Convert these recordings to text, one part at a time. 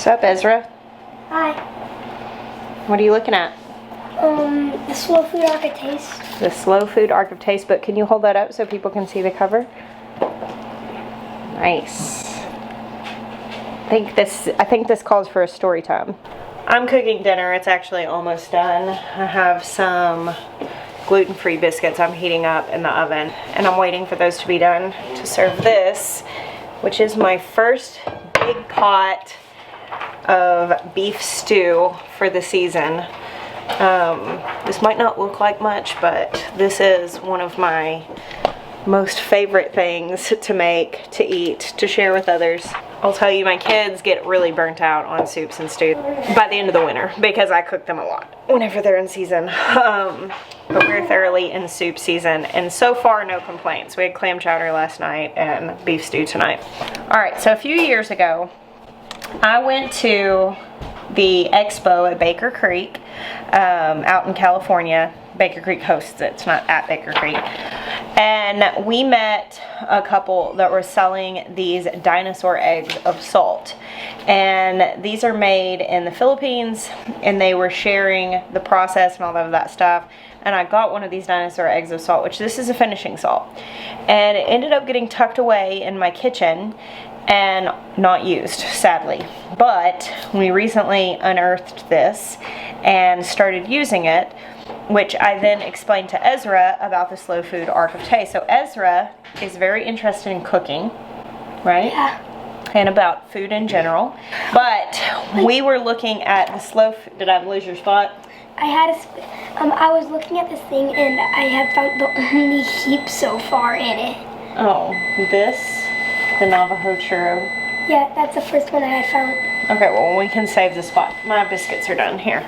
What's up, Ezra? Hi. What are you looking at? The Slow Food Arc of Taste. The Slow Food Arc of Taste book. Can you hold that up so people can see the cover? Nice. I think this calls for a story time. I'm cooking dinner. It's actually almost done. I have some gluten-free biscuits I'm heating up in the oven, and I'm waiting for those to be done to serve this, which is my first big pot of beef stew for the season. This might not look like much, but this is one of my most favorite things to make, to eat, to share with others. I'll tell you, my kids get really burnt out on soups and stews by the end of the winter because I cook them a lot whenever they're in season. But we're thoroughly in soup season, and so far no complaints. We had clam chowder last night and beef stew tonight. Alright, so a few years ago I went to the expo at Baker Creek out in California. Baker Creek hosts it. It's not at Baker Creek. And we met a couple that were selling these dinosaur eggs of salt. And these are made in the Philippines, and they were sharing the process and all of that stuff. And I got one of these dinosaur eggs of salt, which this is a finishing salt. And it ended up getting tucked away in my kitchen and not used, sadly. But we recently unearthed this and started using it, which I then explained to Ezra about the Slow Food Arc of Taste. So Ezra is very interested in cooking, right? Yeah. And about food in general. But we were looking at the did I lose your spot? I was looking at this thing, and I have found the only heap so far in it. Oh, this? The Navajo churro? Yeah, that's the first one I had found. Okay, well, we can save the spot. My biscuits are done here.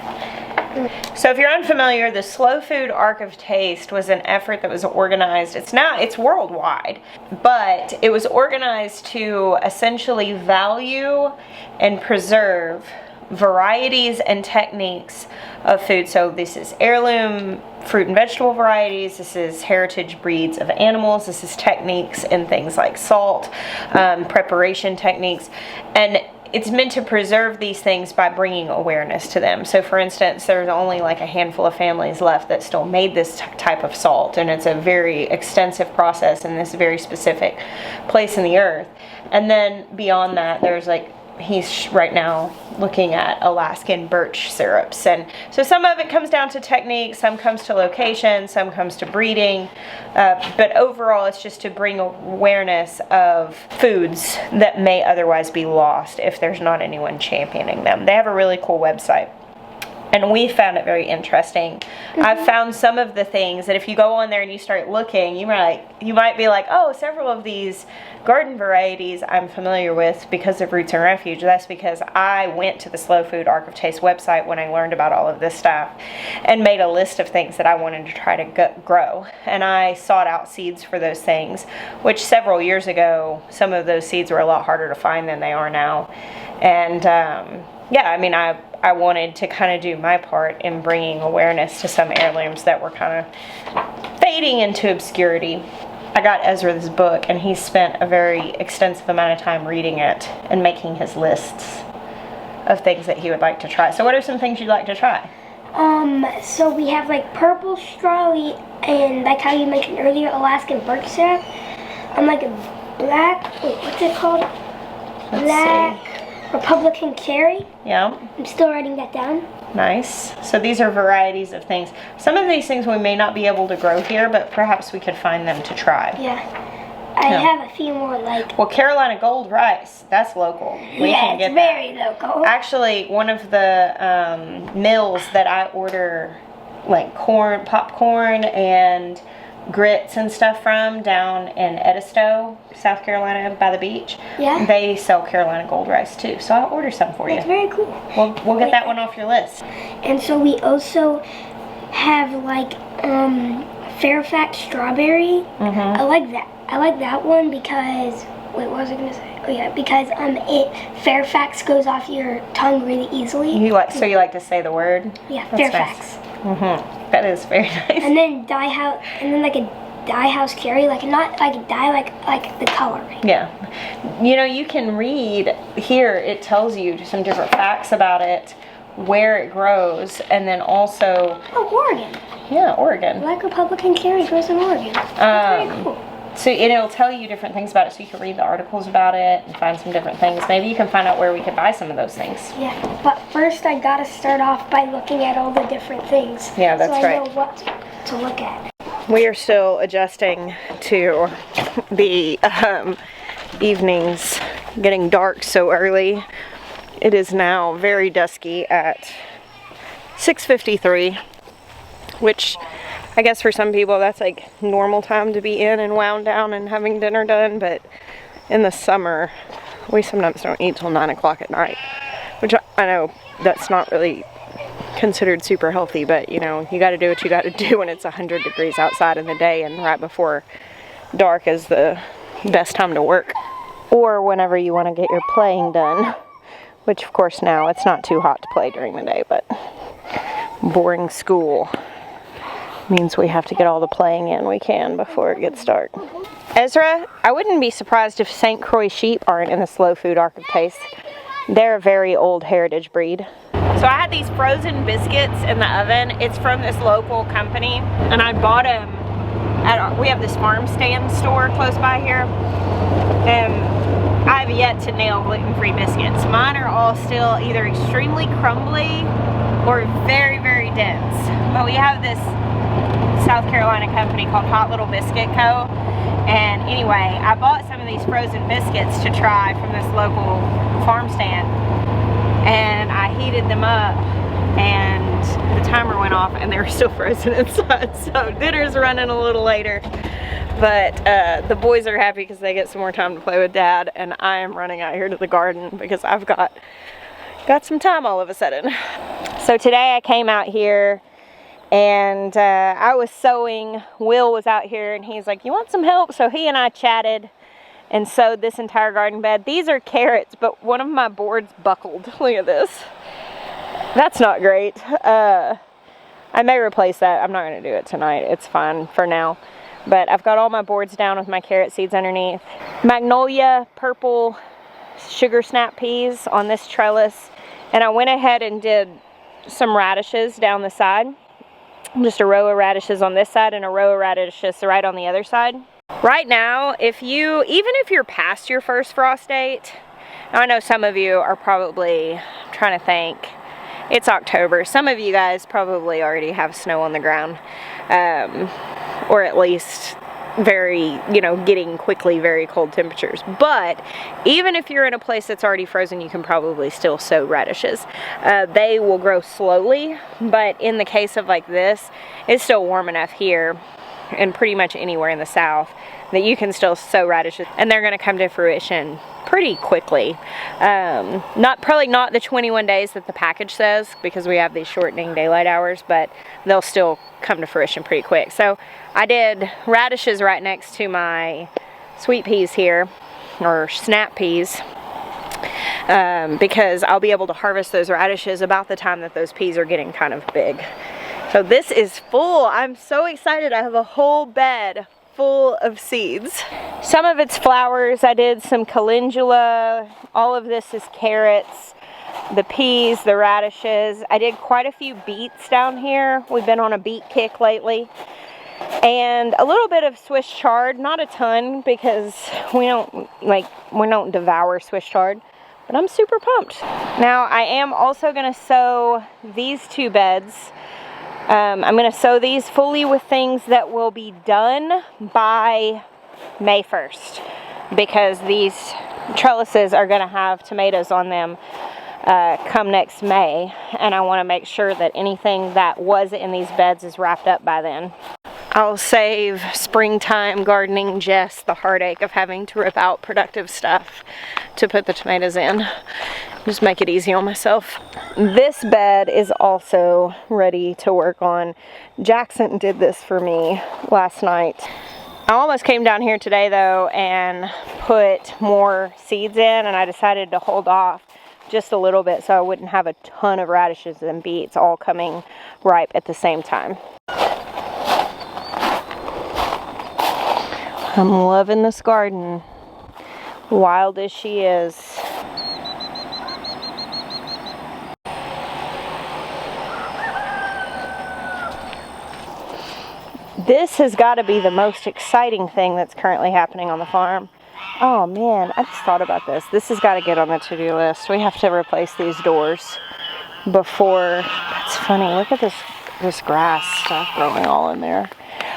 So if you're unfamiliar, the Slow Food Arc of Taste was an effort that was organized. It's worldwide, but it was organized to essentially value and preserve varieties and techniques of food. So this is heirloom fruit and vegetable varieties, this is heritage breeds of animals, this is techniques in things like salt, preparation techniques, and it's meant to preserve these things by bringing awareness to them. So for instance, there's only like a handful of families left that still made this type of salt, and it's a very extensive process in this very specific place in the earth. And then beyond that, there's like, he's right now looking at Alaskan birch syrups, and so some of it comes down to technique, some comes to location, some comes to breeding, but overall it's just to bring awareness of foods that may otherwise be lost if there's not anyone championing them. They have a really cool website, and we found it very interesting. I've found some of the things that if you go on there and you start looking, you might be like, oh, several of these garden varieties I'm familiar with because of Roots Refuge. That's because I went to the Slow Food Arc of Taste website when I learned about all of this stuff and made a list of things that I wanted to try to grow. And I sought out seeds for those things, which several years ago, some of those seeds were a lot harder to find than they are now. And yeah, I mean, I wanted to kind of do my part in bringing awareness to some heirlooms that were kind of fading into obscurity. I got Ezra this book, and he spent a very extensive amount of time reading it and making his lists of things that he would like to try. So what are some things you'd like to try? So we have like purple strawberry, and like how you mentioned earlier, Alaskan birch syrup. Like a black, what's it called? Black Republican cherry. Yeah. I'm still writing that down. Nice. So these are varieties of things. Some of these things we may not be able to grow here, but perhaps we could find them to try. Yeah. I have a few more like... Well, Carolina Gold rice, that's local. We can get it's very local. Actually, one of the mills that I order like popcorn and grits and stuff from down in Edisto, South Carolina, by the beach. Yeah. They sell Carolina Gold rice too, so I'll order some for you. That's very cool. We'll get that one off your list. And so we also have like Fairfax strawberry. I like that. I like that one because wait, what was I gonna say? Oh yeah, because Fairfax goes off your tongue really easily. So you like to say the word? Yeah, that's Fairfax. Nice. That is very nice. And then like a dye house cherry, like not like dye, like the coloring. Yeah. You know, you can read here, it tells you some different facts about it, where it grows, and then also... Oh, Oregon. Yeah, Oregon. Black Republican cherry grows in Oregon. That's very cool. So it'll tell you different things about it, so you can read the articles about it and find some different things. Maybe you can find out where we could buy some of those things. Yeah, but first I gotta start off by looking at all the different things. Yeah, that's right. So I know what to look at. We are still adjusting to the evenings getting dark so early. It is now very dusky at 6:53, which I guess for some people that's like normal time to be in and wound down and having dinner done, but in the summer we sometimes don't eat till 9 o'clock at night, which I know that's not really considered super healthy, but you know, you got to do what you got to do when it's 100 degrees outside in the day, and right before dark is the best time to work, or whenever you want to get your playing done, which of course now it's not too hot to play during the day, but boring school means we have to get all the playing in we can before it gets dark. Ezra, I wouldn't be surprised if St. Croix sheep aren't in the Slow Food Ark of Taste. They're a very old heritage breed. So I had these frozen biscuits in the oven. It's from this local company, and I bought them at we have this farm stand store close by here, and I've yet to nail gluten-free biscuits. Mine are all still either extremely crumbly or very, very dense. But we have this South Carolina company called Hot Little Biscuit Co. And anyway, I bought some of these frozen biscuits to try from this local farm stand, and I heated them up and the timer went off and they were still frozen inside, so dinner's running a little later. But the boys are happy because they get some more time to play with Dad, and I am running out here to the garden because I've got some time all of a sudden. So today I came out here and I was sowing. Will was out here and he's like, you want some help? So he and I chatted and sowed this entire garden bed. These are carrots, but one of my boards buckled. Look at this. That's not great. I may replace that. I'm not going to do it tonight. It's fine for now. But I've got all my boards down with my carrot seeds underneath. Magnolia purple sugar snap peas on this trellis. And I went ahead and did some radishes down the side. Just a row of radishes on this side and a row of radishes right on the other side. Right now, even if you're past your first frost date, I know some of you are probably trying to think, it's October. Some of you guys probably already have snow on the ground, or at least getting quickly very cold temperatures. But even if you're in a place that's already frozen, you can probably still sow radishes. They will grow slowly, but in the case of like this, it's still warm enough here and pretty much anywhere in the South that you can still sow radishes, and they're going to come to fruition pretty quickly. Probably not the 21 days that the package says, because we have these shortening daylight hours, but they'll still come to fruition pretty quick. So I did radishes right next to my sweet peas here, or snap peas, because I'll be able to harvest those radishes about the time that those peas are getting kind of big. So this is full. I'm so excited. I have a whole bed full of seeds. Some of it's flowers. I did some calendula. All of this is carrots, the peas, the radishes. I did quite a few beets down here. We've been on a beet kick lately. And a little bit of Swiss chard, not a ton, because we don't devour Swiss chard, but I'm super pumped. Now I am also going to sow these two beds. I'm going to sow these fully with things that will be done by May 1st, because these trellises are going to have tomatoes on them come next May, and I want to make sure that anything that was in these beds is wrapped up by then. I'll save springtime gardening Jess the heartache of having to rip out productive stuff to put the tomatoes in. Just make it easy on myself. This bed is also ready to work on. Jackson did this for me last night. I almost came down here today though and put more seeds in, and I decided to hold off just a little bit so I wouldn't have a ton of radishes and beets all coming ripe at the same time. I'm loving this garden, wild as she is. This has got to be the most exciting thing that's currently happening on the farm. Oh man, I just thought about this. This has got to get on the to-do list. We have to replace these doors before. That's funny. Look at this grass stuff growing all in there.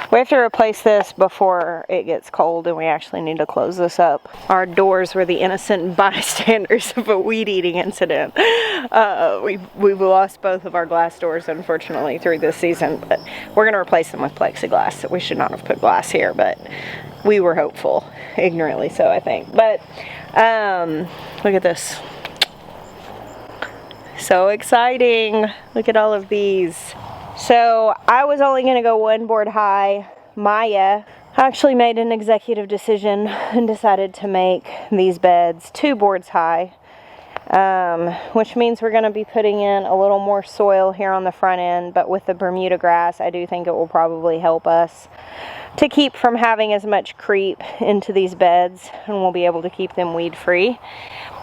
We have to replace this before it gets cold, and we actually need to close this up. Our doors were the innocent bystanders of a weed-eating incident. We've lost both of our glass doors, unfortunately, through this season. But we're going to replace them with plexiglass. We should not have put glass here, but we were hopeful. Ignorantly so, I think. But look at this. So exciting. Look at all of these. So I was only going to go one board high. Maya actually made an executive decision and decided to make these beds 2 boards high, which means we're going to be putting in a little more soil here on the front end. But with the Bermuda grass, I do think it will probably help us to keep from having as much creep into these beds, and we'll be able to keep them weed free.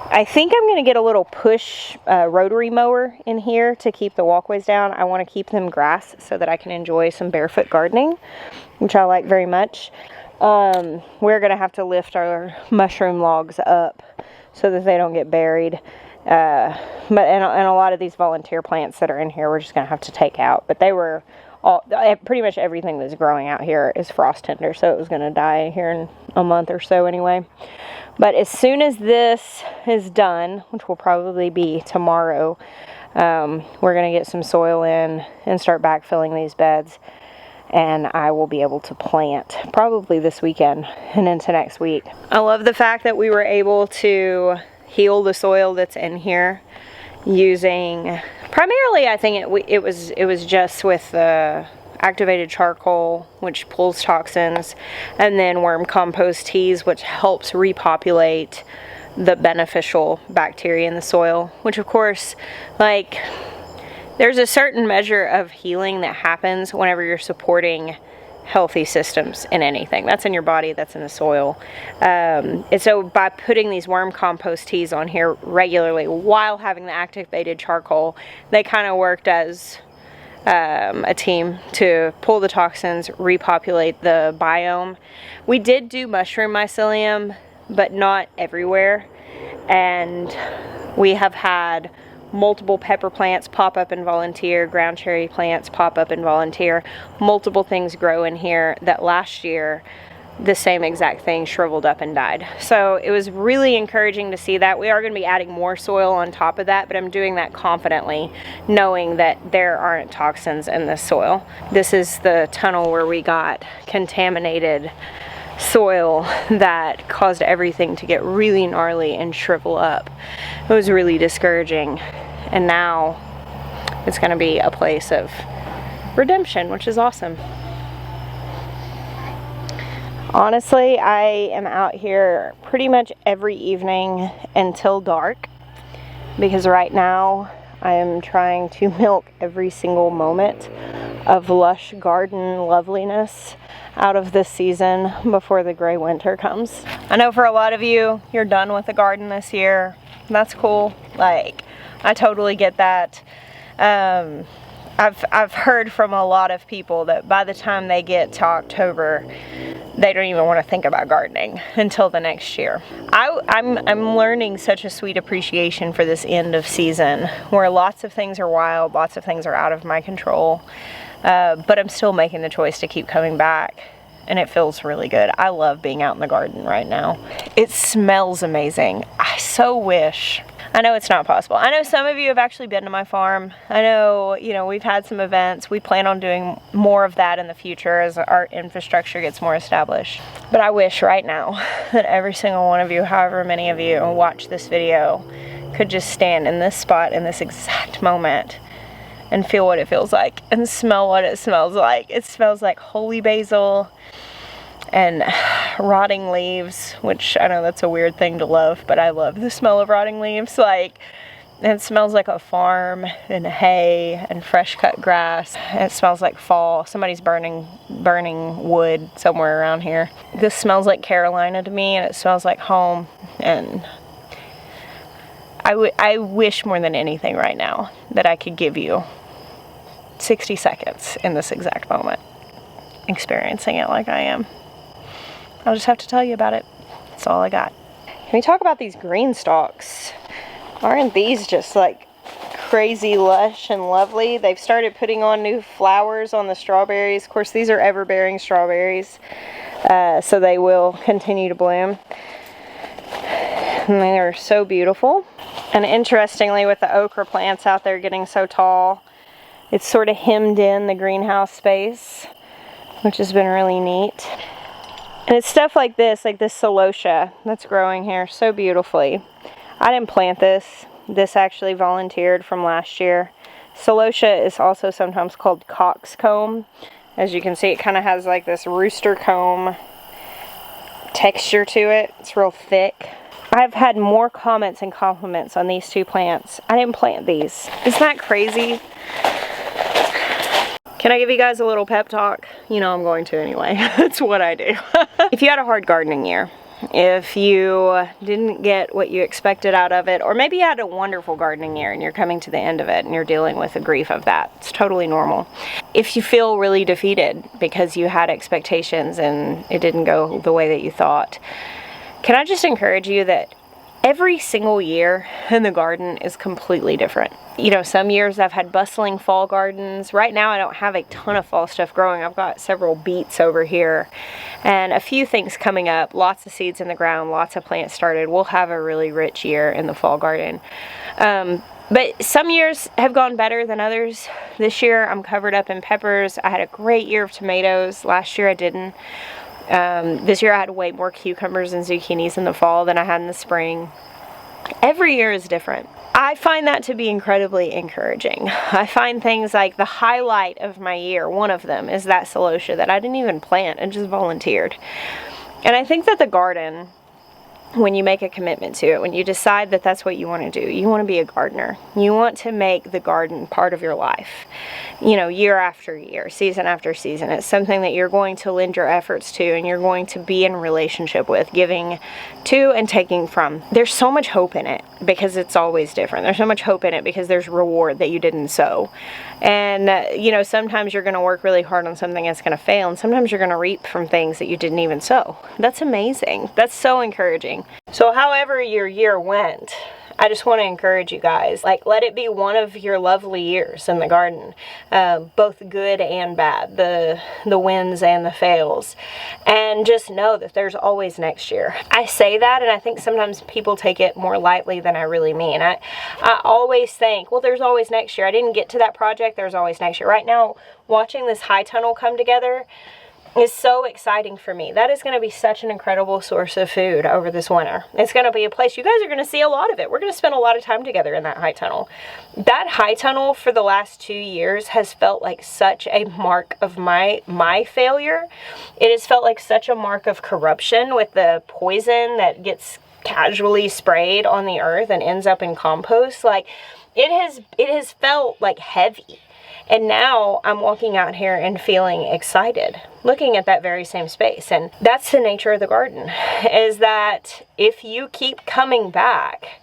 I think I'm going to get a little push rotary mower in here to keep the walkways down. I want to keep them grass so that I can enjoy some barefoot gardening, which I like very much. We're going to have to lift our mushroom logs up so that they don't get buried. And a lot of these volunteer plants that are in here, we're just going to have to take out. But they were pretty much everything that's growing out here is frost tender, so it was going to die here in a month or so anyway. But as soon as this is done, which will probably be tomorrow, we're going to get some soil in and start backfilling these beds, and I will be able to plant probably this weekend and into next week. I love the fact that we were able to heal the soil that's in here using, primarily I think it was just with the activated charcoal, which pulls toxins, and then worm compost teas, which helps repopulate the beneficial bacteria in the soil, which of course, like, there's a certain measure of healing that happens whenever you're supporting healthy systems in anything. That's in your body, that's in the soil. And so by putting these worm compost teas on here regularly while having the activated charcoal, they kind of worked as a team to pull the toxins, repopulate the biome. We did do mushroom mycelium, but not everywhere. And we have had multiple pepper plants pop up and volunteer, ground cherry plants pop up and volunteer. Multiple things grow in here that last year the same exact thing shriveled up and died. So it was really encouraging to see that. We are going to be adding more soil on top of that, but I'm doing that confidently, knowing that there aren't toxins in this soil. This is the tunnel where we got contaminated soil that caused everything to get really gnarly and shrivel up. It was really discouraging, and now it's going to be a place of redemption, which is awesome. Honestly, I am out here pretty much every evening until dark, because right now I am trying to milk every single moment of lush garden loveliness out of this season before the gray winter comes. I know for a lot of you, you're done with the garden this year. That's cool. Like, I totally get that. I've heard from a lot of people that by the time they get to October, they don't even want to think about gardening until the next year. I'm learning such a sweet appreciation for this end of season, where lots of things are wild, lots of things are out of my control, but I'm still making the choice to keep coming back, and it feels really good. I love being out in the garden right now. It smells amazing. I so wish. I know it's not possible. I know some of you have actually been to my farm. I know, we've had some events. We plan on doing more of that in the future as our infrastructure gets more established. But I wish right now that every single one of you, however many of you watch this video, could just stand in this spot in this exact moment and feel what it feels like and smell what it smells like. It smells like holy basil and rotting leaves, which I know that's a weird thing to love, but I love the smell of rotting leaves. Like, It smells like a farm and hay and fresh cut grass. It smells like fall. Somebody's burning wood somewhere around here. This smells like Carolina to me, and it smells like home. And I wish more than anything right now that I could give you 60 seconds in this exact moment, experiencing it like I am. I'll just have to tell you about it. That's all I got. Can we talk about these green stalks? Aren't these just like crazy lush and lovely? They've started putting on new flowers on the strawberries. Of course, these are ever-bearing strawberries, so they will continue to bloom. And they are so beautiful. And interestingly, with the okra plants out there getting so tall, it's sort of hemmed in the greenhouse space, which has been really neat. And it's stuff like this celosia that's growing here so beautifully. I didn't plant this. This actually volunteered from last year. Celosia is also sometimes called coxcomb. As you can see, it kind of has like this rooster comb texture to it. It's real thick. I've had more comments and compliments on these two plants. I didn't plant these. Isn't that crazy? Can I give you guys a little pep talk? You know I'm going to anyway. That's what I do. If you had a hard gardening year, if you didn't get what you expected out of it, or maybe you had a wonderful gardening year and you're coming to the end of it and you're dealing with the grief of that, it's totally normal. If you feel really defeated because you had expectations and it didn't go the way that you thought, can I just encourage you that every single year in the garden is completely different. You know, some years I've had bustling fall gardens. Right now I don't have a ton of fall stuff growing. I've got several beets over here and a few things coming up. Lots of seeds in the ground, lots of plants started. We'll have a really rich year in the fall garden. But some years have gone better than others. This year I'm covered up in peppers. I had a great year of tomatoes. Last year I didn't. This year I had way more cucumbers and zucchinis in the fall than I had in the spring. Every year is different. I find that to be incredibly encouraging. I find things like the highlight of my year, one of them is that celosia that I didn't even plant and just volunteered. And I think that the garden, when you make a commitment to it, when you decide that that's what you want to do, you want to be a gardener. You want to make the garden part of your life. You know, year after year, season after season. It's something that you're going to lend your efforts to and you're going to be in relationship with, giving to and taking from. There's so much hope in it because it's always different. There's so much hope in it because there's reward that you didn't sow. And, you know, sometimes you're going to work really hard on something that's going to fail, and sometimes you're going to reap from things that you didn't even sow. That's amazing. That's so encouraging. So however your year went, I just want to encourage you guys, like, let it be one of your lovely years in the garden, both good and bad, the wins and the fails, and just know that there's always next year. I say that, and I think sometimes people take it more lightly than I really mean. I always think, well, there's always next year. I didn't get to that project, there's always next year. Right now, watching this high tunnel come together is so exciting for me. That is going to be such an incredible source of food over this winter. It's going to be a place you guys are going to see a lot of it. We're going to spend a lot of time together in that high tunnel. That high tunnel for the last 2 years has felt like such a mark of my failure. It has felt like such a mark of corruption with the poison that gets casually sprayed on the earth and ends up in compost. Like, it has felt like heavy. And now I'm walking out here and feeling excited, looking at that very same space. And that's the nature of the garden, is that if you keep coming back,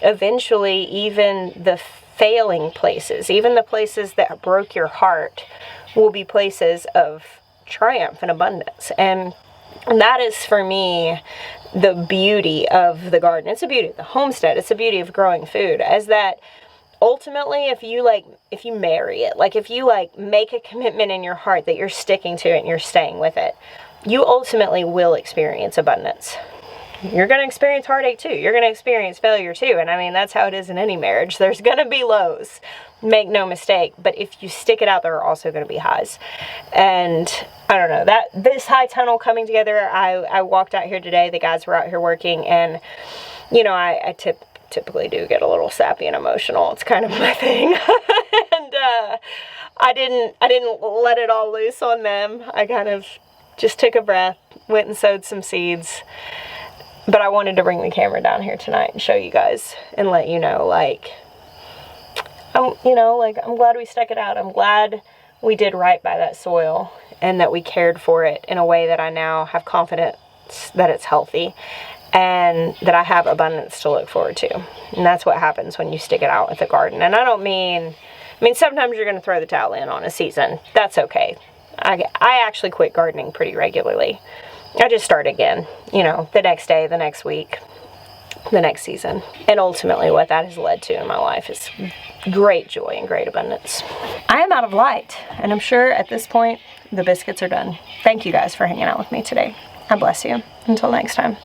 eventually even the failing places, even the places that broke your heart, will be places of triumph and abundance. And that is, for me, the beauty of the garden. It's the beauty of the homestead. It's the beauty of growing food, is that ultimately, if you marry it, like if you make a commitment in your heart that you're sticking to it and you're staying with it, you ultimately will experience abundance. You're going to experience heartache too. You're going to experience failure too. And I mean, that's how it is in any marriage. There's going to be lows, make no mistake. But if you stick it out, there are also going to be highs. And I don't know, that this high tunnel coming together, I walked out here today. The guys were out here working, and you know, I typically do get a little sappy and emotional. It's kind of my thing. And I didn't let it all loose on them. I kind of just took a breath, went and sowed some seeds. But I wanted to bring the camera down here tonight and show you guys and let you know, like, you know, like, I'm glad we stuck it out. I'm glad we did right by that soil and that we cared for it in a way that I now have confidence that it's healthy and that I have abundance to look forward to. And that's what happens when you stick it out with the garden. And I don't mean, sometimes you're going to throw the towel in on a season. That's okay. I actually quit gardening pretty regularly. I just start again, you know, the next day, the next week, the next season. And ultimately what that has led to in my life is great joy and great abundance. I am out of light, and I'm sure at this point the biscuits are done. Thank you guys for hanging out with me today. God bless you. Until next time.